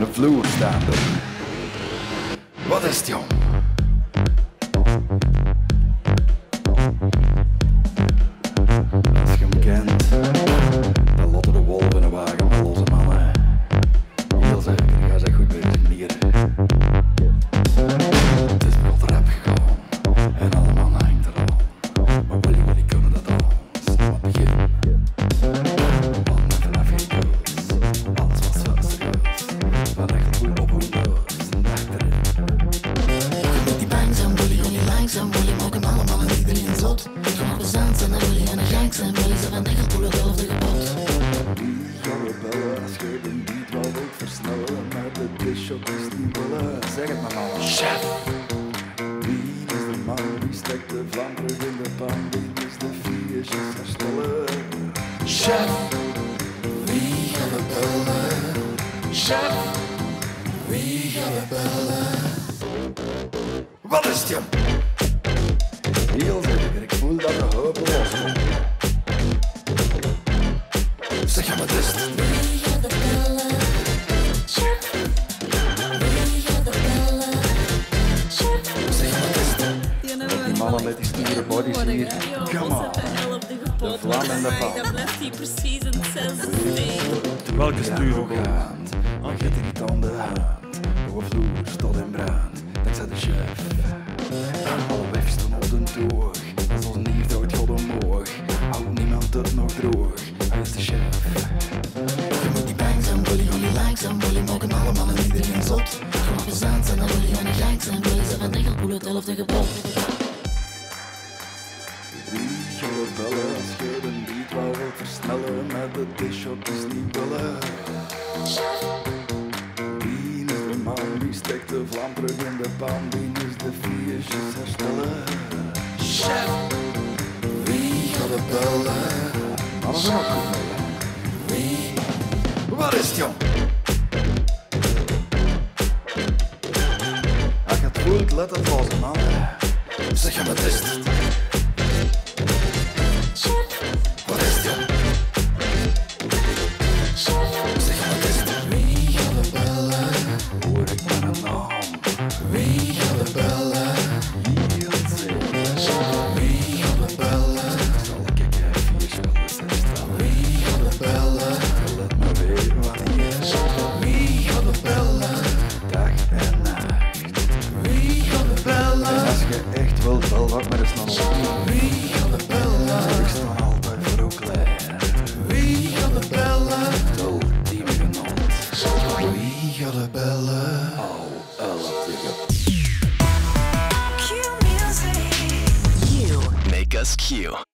de vloer staande. Wat is het, jong? Als je hem kent, dan lotten de wolven in een wagen met losse mannen. Heel zeker, ga ze goed bezig, nier. Het is wat rap gegaan en alle mannen hangt er al. Maar Willy kunnen dat al, snel maar begin. Wat met een afgekoos, alles was zo serieus. Van echt goed op hun neus en achterin. Je moet die bang zijn, Willy, on je langzaam. Willy maken alle mannen iedereen zot. Je mag bezand zijn, dan wil je aan een gang zijn. Willy ze van engelpoelen de helft kapot. Wie gaan we bellen als je de beat wel wilt versnellen? Maar de disshop is niet willen. Zeg het maar man. Chef! Wie is de man die steekt de vlam terug in de pan? Wie is de viertjes herstellen? Chef! Wie gaan we bellen? Chef! Wie gaan we bellen? Wat is het, jong? Heel zeker, ik voel dat de hoop loskomt. Zeg je wat is het? Wie gaat we bellen? Chef. Wie gaat we bellen? Chef. Zeg je wat is het? Die mannen met die stiere bodies hier. Come on. De vlam en de pan. Dan blijft hij precies in hetzelfde steen. Welke stuur gaan? Maar je hebt er niet aan de hand. Door vloer tot in brand. Dankzij de chef. Alle weg stonden op de toog. Als ons niet uit God omhoog. Houdt niemand het nog droog. Hij is de chef. Je moet die bang zijn, Willy, on je langzaam. Willy maken alle mannen iedereen zot. Je mag bezand zijn, dan wil je aan een gang zijn. Willy ze van engelpoelen de helft kapot. Wie gaan we bellen als je de beat wel wilt versnellen? Met de disshop is niet bellen. Wie is de man die steekt de vlam terug in de pan? Wie is de viertjes herstellen? Chef. Wie gaat we bellen? Alles ook goed mee, hè? Wie? Wat is het, jong? Als je het voelt, let het los, man. Zeg je wat is het? Wat is het, jong? Zeg je wat is het? Wie gaat we bellen? Hoor ik maar een naam. Wie gaat we bellen? Heel zeker. Wie gaat we bellen? Zal ik even vier spellen stellen? Wie gaat we bellen? Let me weten wat hij is. Wie gaat we bellen? Dag en nacht. Wie gaat we bellen? En als je echt wilt, bel wat met een snel op. Wie gaat we bellen? Ik sta altijd voor ook klaar. Wie gaat we bellen? Dol, team genot. Wie gaat we bellen? Al 11 tegen. You make us Q.